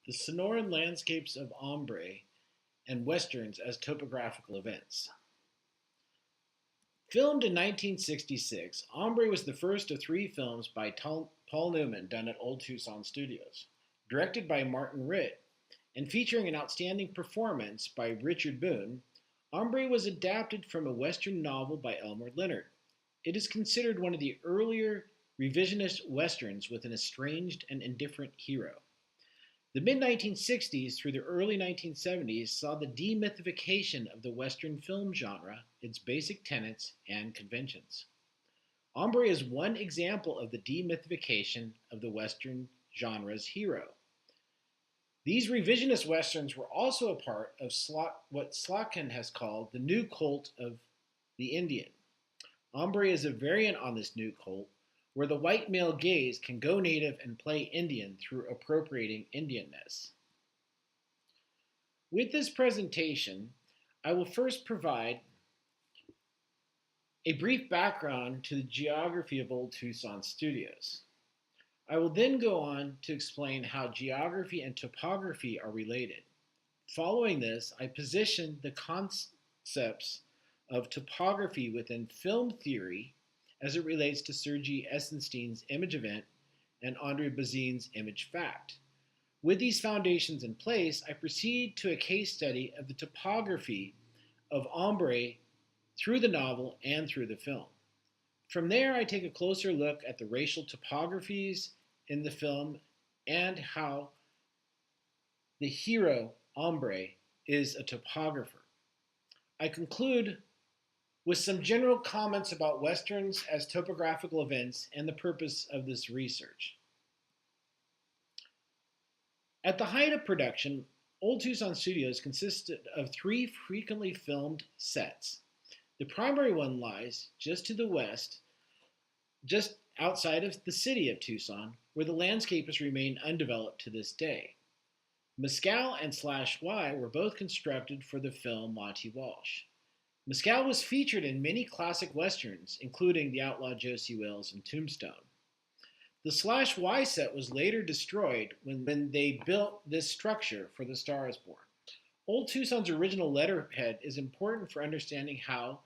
The Sonoran landscapes of Hombre and Westerns as topographical events. Filmed in 1966, Hombre was the first of three films by Paul Newman done at Old Tucson Studios. Directed by Martin Ritt and featuring an outstanding performance by Richard Boone, Hombre was adapted from a Western novel by Elmer Leonard. It is considered one of the earlier revisionist Westerns with an estranged and indifferent hero. The mid 1960s through the early 1970s saw the demythification of the Western film genre, its basic tenets and conventions. Hombre is one example of the demythification of the Western genre's hero. These revisionist Westerns were also a part of what Slotkin has called the new cult of the Indian. Hombre is a variant on this new cult, where the white male gaze can go native and play Indian through appropriating Indianness. With this presentation, I will first provide a brief background to the geography of Old Tucson Studios. I will then go on to explain how geography and topography are related. Following this, I position the concepts of topography within film theory as it relates to Sergei Eisenstein's image event and Andre Bazin's image fact. With these foundations in place, I proceed to a case study of the topography of Hombre through the novel and through the film. From there, I take a closer look at the racial topographies in the film and how the hero, Hombre, is a topographer. I conclude with some general comments about Westerns as topographical events and the purpose of this research. At the height of production, Old Tucson Studios consisted of three frequently filmed sets. The primary one lies just to the west, just outside of the city of Tucson, where the landscape has remained undeveloped to this day. Mescal and Slash Y were both constructed for the film Monty Walsh. Mescal was featured in many classic westerns, including The Outlaw Josie Wales and Tombstone. The Slash Y set was later destroyed when they built this structure for The Star is Born. Old Tucson's original letterhead is important for understanding how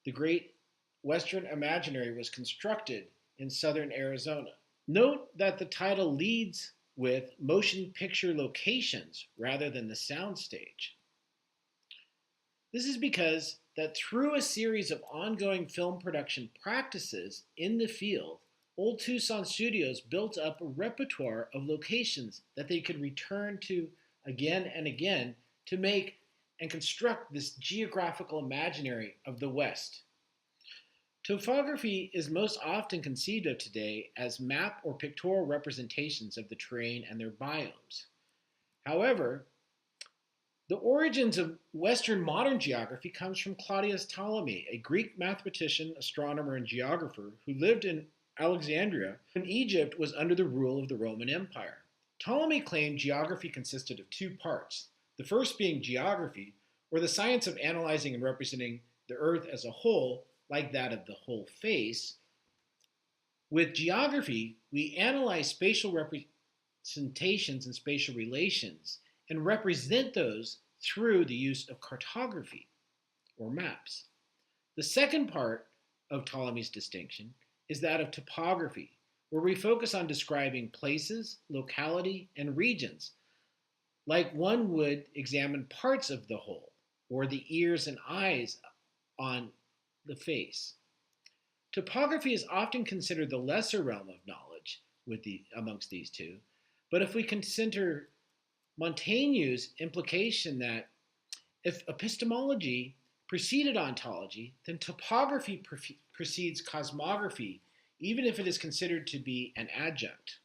the great Western imaginary was constructed in southern Arizona. Note that the title leads with motion picture locations rather than the soundstage. This is because that through a series of ongoing film production practices in the field, Old Tucson Studios built up a repertoire of locations that they could return to again and again to make and construct this geographical imaginary of the West. Topography is most often conceived of today as map or pictorial representations of the terrain and their biomes. However, the origins of Western modern geography comes from Claudius Ptolemy, a Greek mathematician, astronomer, and geographer who lived in Alexandria when Egypt was under the rule of the Roman Empire. Ptolemy claimed geography consisted of two parts, the first being geography, or the science of analyzing and representing the earth as a whole, like that of the whole face. With geography, we analyze spatial representations and spatial relations and represent those through the use of cartography, or maps. The second part of Ptolemy's distinction is that of topography, where we focus on describing places, locality, and regions, like one would examine parts of the whole, or the ears and eyes on the face. Topography is often considered the lesser realm of knowledge amongst these two, but if we consider Montaigne's implication that if epistemology preceded ontology, then topography precedes cosmography, even if it is considered to be an adjunct.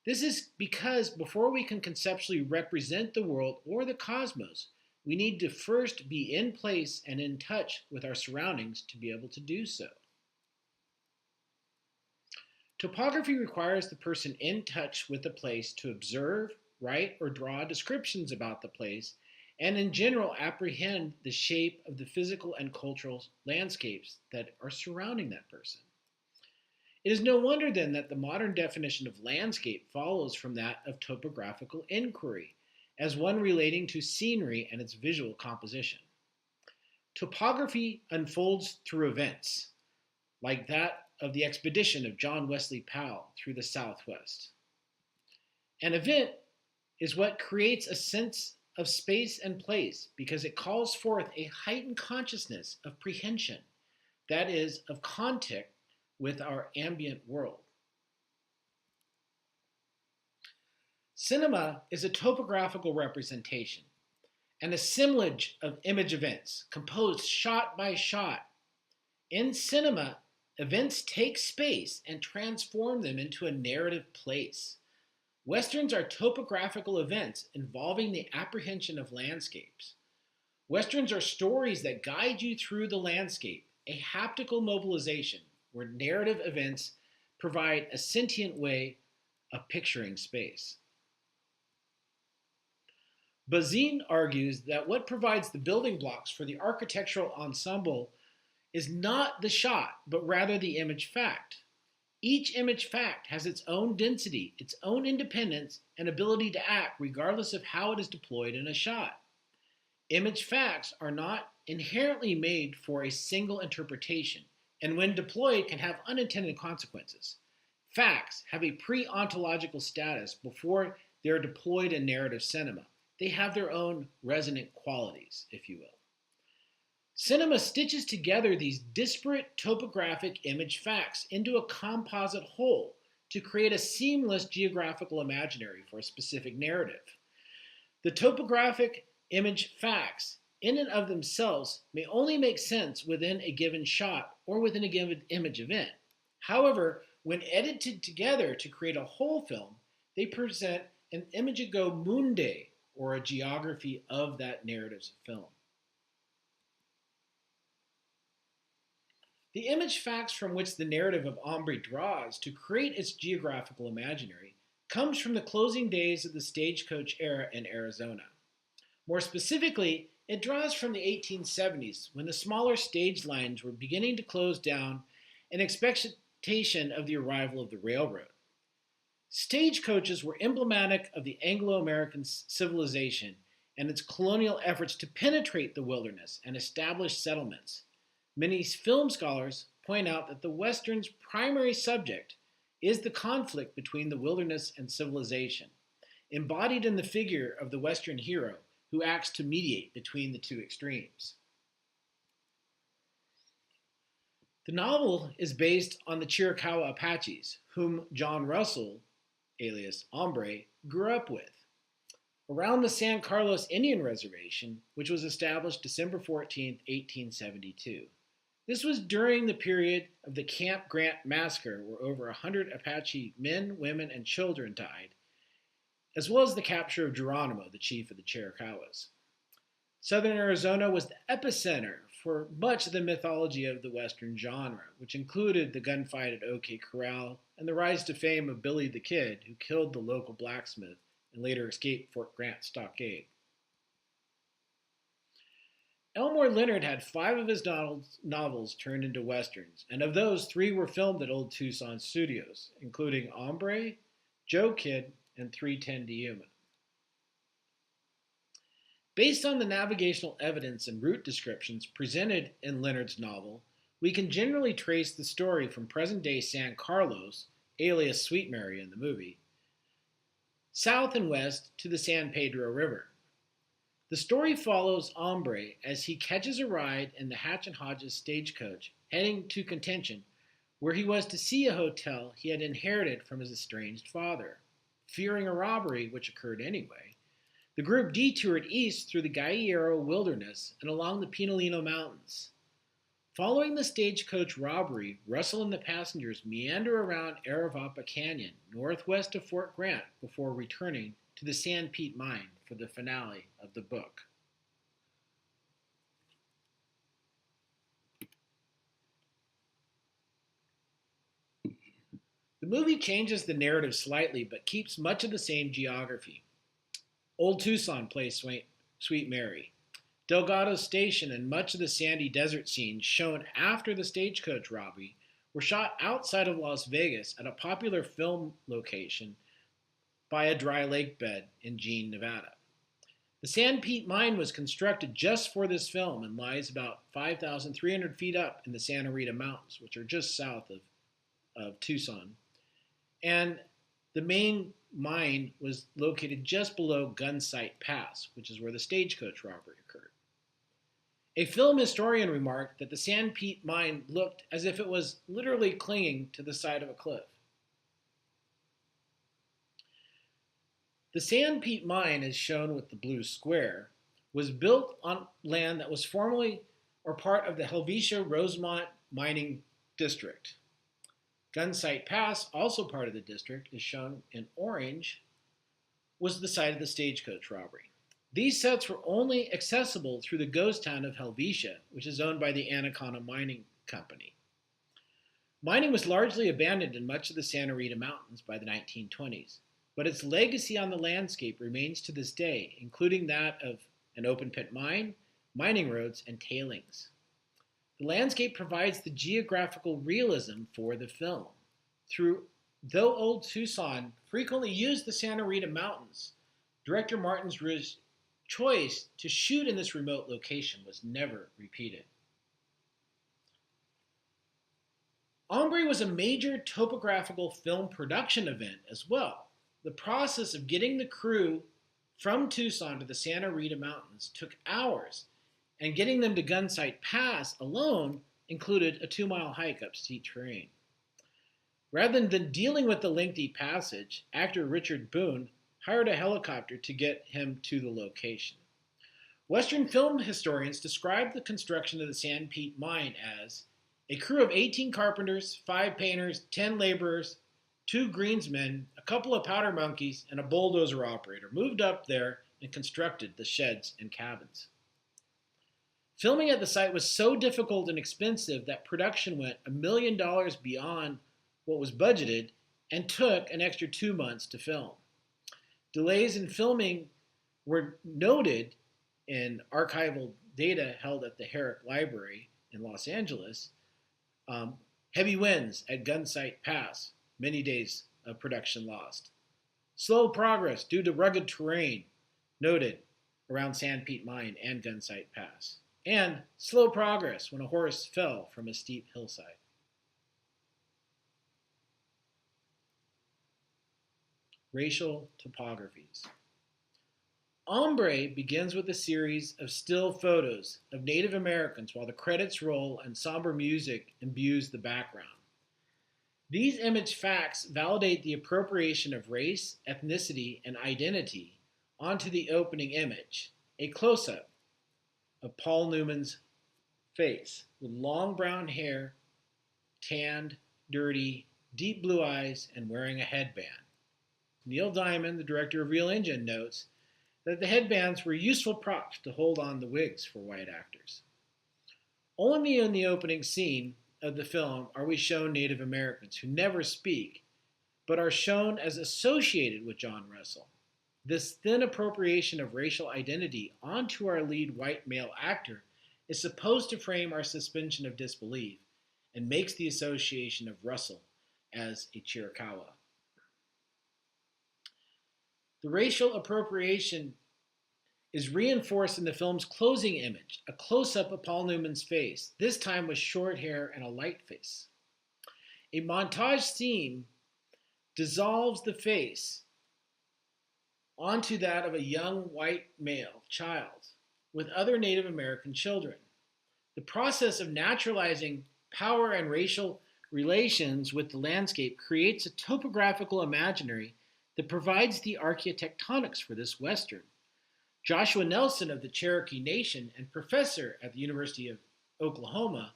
This is because before we can conceptually represent the world or the cosmos, we need to first be in place and in touch with our surroundings to be able to do so. Topography requires the person in touch with the place to observe, write, or draw descriptions about the place, and in general apprehend the shape of the physical and cultural landscapes that are surrounding that person. It is no wonder then that the modern definition of landscape follows from that of topographical inquiry, as one relating to scenery and its visual composition. Topography unfolds through events, like that of the expedition of John Wesley Powell through the Southwest. An event is what creates a sense of space and place because it calls forth a heightened consciousness of prehension, that is, of contact with our ambient world. Cinema is a topographical representation, an assemblage of image events composed shot by shot. In cinema, events take space and transform them into a narrative place. Westerns are topographical events involving the apprehension of landscapes. Westerns are stories that guide you through the landscape, a haptical mobilization where narrative events provide a sentient way of picturing space. Bazin argues that what provides the building blocks for the architectural ensemble is not the shot, but rather the image fact. Each image fact has its own density, its own independence, and ability to act regardless of how it is deployed in a shot. Image facts are not inherently made for a single interpretation, and when deployed can have unintended consequences. Facts have a pre-ontological status before they are deployed in narrative cinema. They have their own resonant qualities, if you will. Cinema stitches together these disparate topographic image facts into a composite whole to create a seamless geographical imaginary for a specific narrative. The topographic image facts, in and of themselves, may only make sense within a given shot or within a given image event. However, when edited together to create a whole film, they present an imago mundi, or a geography of that narrative's film. The image facts from which the narrative of Hombre draws to create its geographical imaginary comes from the closing days of the stagecoach era in Arizona. More specifically, it draws from the 1870s when the smaller stage lines were beginning to close down in expectation of the arrival of the railroad. Stagecoaches were emblematic of the Anglo-American civilization and its colonial efforts to penetrate the wilderness and establish settlements. Many film scholars point out that the Western's primary subject is the conflict between the wilderness and civilization, embodied in the figure of the Western hero who acts to mediate between the two extremes. The novel is based on the Chiricahua Apaches, whom John Russell, alias Hombre, grew up with, around the San Carlos Indian Reservation, which was established December 14, 1872. This was during the period of the Camp Grant massacre, where over 100 Apache men, women, and children died, as well as the capture of Geronimo, the chief of the Chiricahuas. Southern Arizona was the epicenter for much of the mythology of the Western genre, which included the gunfight at OK Corral and the rise to fame of Billy the Kid, who killed the local blacksmith and later escaped Fort Grant Stockade. Elmore Leonard had 5 of his novels turned into westerns, and of those, 3 were filmed at Old Tucson Studios, including Hombre, Joe Kid, and 310 to Yuma. Based on the navigational evidence and route descriptions presented in Leonard's novel, we can generally trace the story from present-day San Carlos, alias Sweet Mary in the movie, south and west to the San Pedro River. The story follows Hombre as he catches a ride in the Hatch and Hodges stagecoach heading to Contention, where he was to see a hotel he had inherited from his estranged father. Fearing a robbery, which occurred anyway, the group detoured east through the Guerrero wilderness and along the Pinalino Mountains. Following the stagecoach robbery, Russell and the passengers meander around Aravapa Canyon, northwest of Fort Grant, before returning to the San Pete Mine for the finale of the book. The movie changes the narrative slightly, but keeps much of the same geography. Old Tucson plays Sweet Mary. Delgado Station and much of the sandy desert scene shown after the stagecoach robbery were shot outside of Las Vegas at a popular film location by a dry lake bed in Jean, Nevada. The Sandpeat Mine was constructed just for this film and lies about 5,300 feet up in the Santa Rita Mountains, which are just south of Tucson. And the main mine was located just below Gunsight Pass, which is where the stagecoach robbery occurred. A film historian remarked that the Sandpeat Mine looked as if it was literally clinging to the side of a cliff. The Sandpeat Mine, as shown with the blue square, was built on land that was formerly or part of the Helvetia-Rosemont mining district. Gunsight Pass, also part of the district, is shown in orange, was the site of the stagecoach robbery. These sites were only accessible through the ghost town of Helvetia, which is owned by the Anaconda Mining Company. Mining was largely abandoned in much of the Santa Rita Mountains by the 1920s, but its legacy on the landscape remains to this day, including that of an open-pit mine, mining roads, and tailings. The landscape provides the geographical realism for the film. Though Old Tucson frequently used the Santa Rita Mountains, director Martin's choice to shoot in this remote location was never repeated. Hombre was a major topographical film production event as well. The process of getting the crew from Tucson to the Santa Rita Mountains took hours, and getting them to Gunsight Pass alone included a 2-mile hike up steep terrain. Rather than dealing with the lengthy passage, actor Richard Boone hired a helicopter to get him to the location. Western film historians describe the construction of the Sandpeat Mine as a crew of 18 carpenters, 5 painters, 10 laborers, 2 greensmen, a couple of powder monkeys, and a bulldozer operator moved up there and constructed the sheds and cabins. Filming at the site was so difficult and expensive that production went $1 million beyond what was budgeted and took an extra 2 months to film. Delays in filming were noted in archival data held at the Herrick Library in Los Angeles. Heavy winds at Gunsight Pass, many days of production lost. Slow progress due to rugged terrain noted around Sandpeat Mine and Gunsight Pass. And slow progress when a horse fell from a steep hillside. Racial topographies. Hombre begins with a series of still photos of Native Americans while the credits roll and somber music imbues the background. These image facts validate the appropriation of race, ethnicity, and identity onto the opening image, a close-up of Paul Newman's face with long brown hair, tanned, dirty, deep blue eyes, and wearing a headband. Neil Diamond, the director of Real Engine, notes that the headbands were useful props to hold on the wigs for white actors. Only in the opening scene of the film are we shown Native Americans who never speak, but are shown as associated with John Russell. This thin appropriation of racial identity onto our lead white male actor is supposed to frame our suspension of disbelief and makes the association of Russell as a Chiricahua. The racial appropriation is reinforced in the film's closing image, a close-up of Paul Newman's face, this time with short hair and a light face. A montage scene dissolves the face onto that of a young white male child with other Native American children. The process of naturalizing power and racial relations with the landscape creates a topographical imaginary that provides the architectonics for this Western. Joshua Nelson of the Cherokee Nation and professor at the University of Oklahoma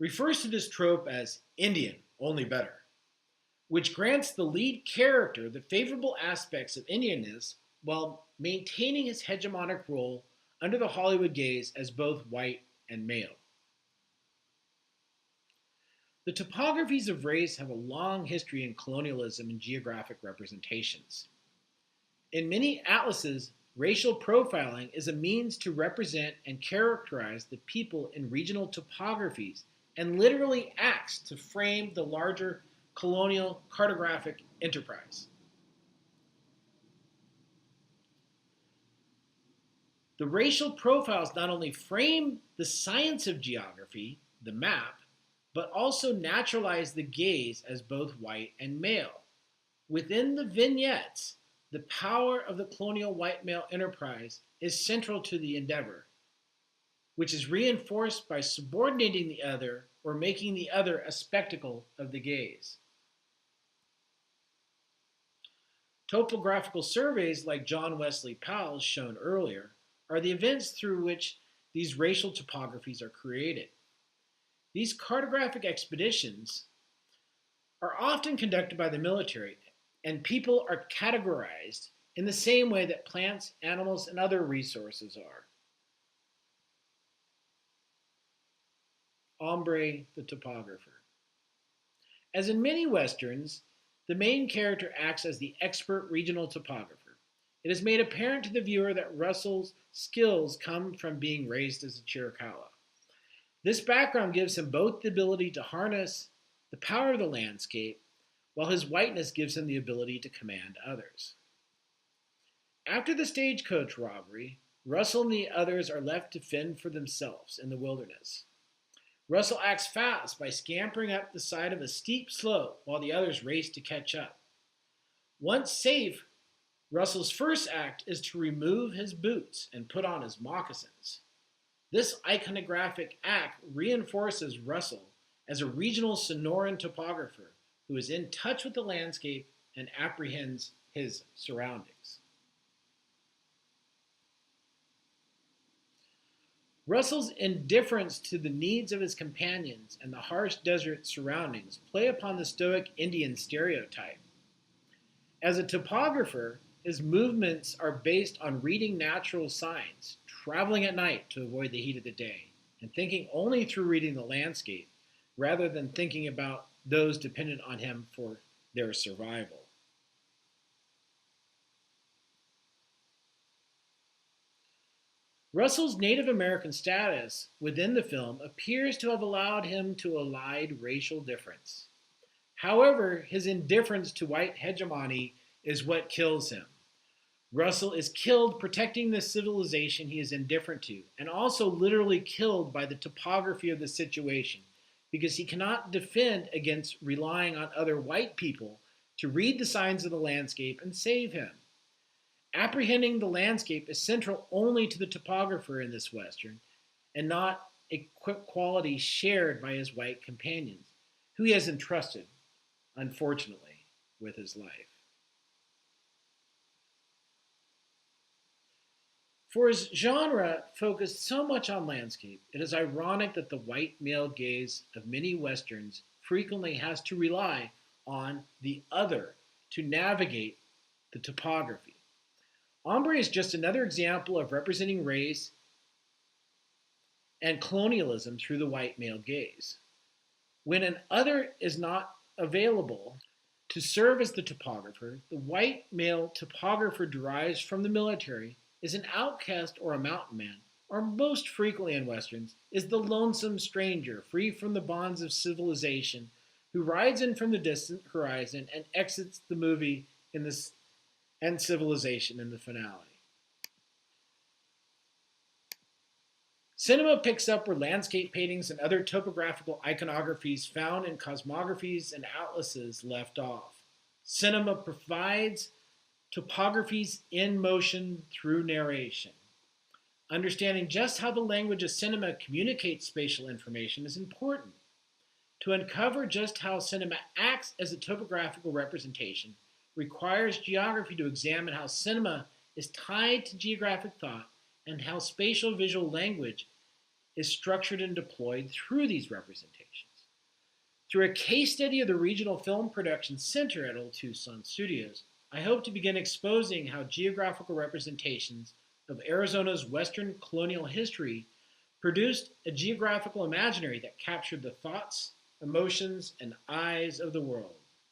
refers to this trope as Indian, only better, which grants the lead character the favorable aspects of Indianness while maintaining his hegemonic role under the Hollywood gaze as both white and male. The topographies of race have a long history in colonialism and geographic representations. In many atlases, racial profiling is a means to represent and characterize the people in regional topographies and literally acts to frame the larger colonial cartographic enterprise. The racial profiles not only frame the science of geography, the map, but also naturalize the gaze as both white and male. Within the vignettes, the power of the colonial white male enterprise is central to the endeavor, which is reinforced by subordinating the other or making the other a spectacle of the gaze. Topographical surveys like John Wesley Powell's shown earlier are the events through which these racial topographies are created. These cartographic expeditions are often conducted by the military, and people are categorized in the same way that plants, animals, and other resources are. Hombre, the topographer. As in many Westerns, the main character acts as the expert regional topographer. It is made apparent to the viewer that Russell's skills come from being raised as a Chiricahua. This background gives him both the ability to harness the power of the landscape, while his whiteness gives him the ability to command others. After the stagecoach robbery, Russell and the others are left to fend for themselves in the wilderness. Russell acts fast by scampering up the side of a steep slope while the others race to catch up. Once safe, Russell's first act is to remove his boots and put on his moccasins. This iconographic act reinforces Russell as a regional Sonoran topographer who is in touch with the landscape and apprehends his surroundings. Russell's indifference to the needs of his companions and the harsh desert surroundings play upon the stoic Indian stereotype. As a topographer, his movements are based on reading natural signs, traveling at night to avoid the heat of the day, and thinking only through reading the landscape, rather than thinking about those dependent on him for their survival. Russell's Native American status within the film appears to have allowed him to elide racial difference. However, his indifference to white hegemony is what kills him. Russell is killed protecting the civilization he is indifferent to, and also literally killed by the topography of the situation, because he cannot defend against relying on other white people to read the signs of the landscape and save him. Apprehending the landscape is central only to the topographer in this Western, and not a quality shared by his white companions, who he has entrusted, unfortunately, with his life. For his genre focused so much on landscape, it is ironic that the white male gaze of many Westerns frequently has to rely on the other to navigate the topography. Hombre is just another example of representing race and colonialism through the white male gaze. When an other is not available to serve as the topographer, the white male topographer derives from the military, is an outcast or a mountain man, or most frequently in Westerns, is the lonesome stranger free from the bonds of civilization who rides in from the distant horizon and exits the movie and civilization in the finale. Cinema picks up where landscape paintings and other topographical iconographies found in cosmographies and atlases left off. Cinema provides topographies in motion through narration. Understanding just how the language of cinema communicates spatial information is important. To uncover just how cinema acts as a topographical representation requires geography to examine how cinema is tied to geographic thought and how spatial visual language is structured and deployed through these representations. Through a case study of the Regional Film Production Center at Old Tucson Studios, I hope to begin exposing how geographical representations of Arizona's Western colonial history produced a geographical imaginary that captured the thoughts, emotions, and eyes of the world.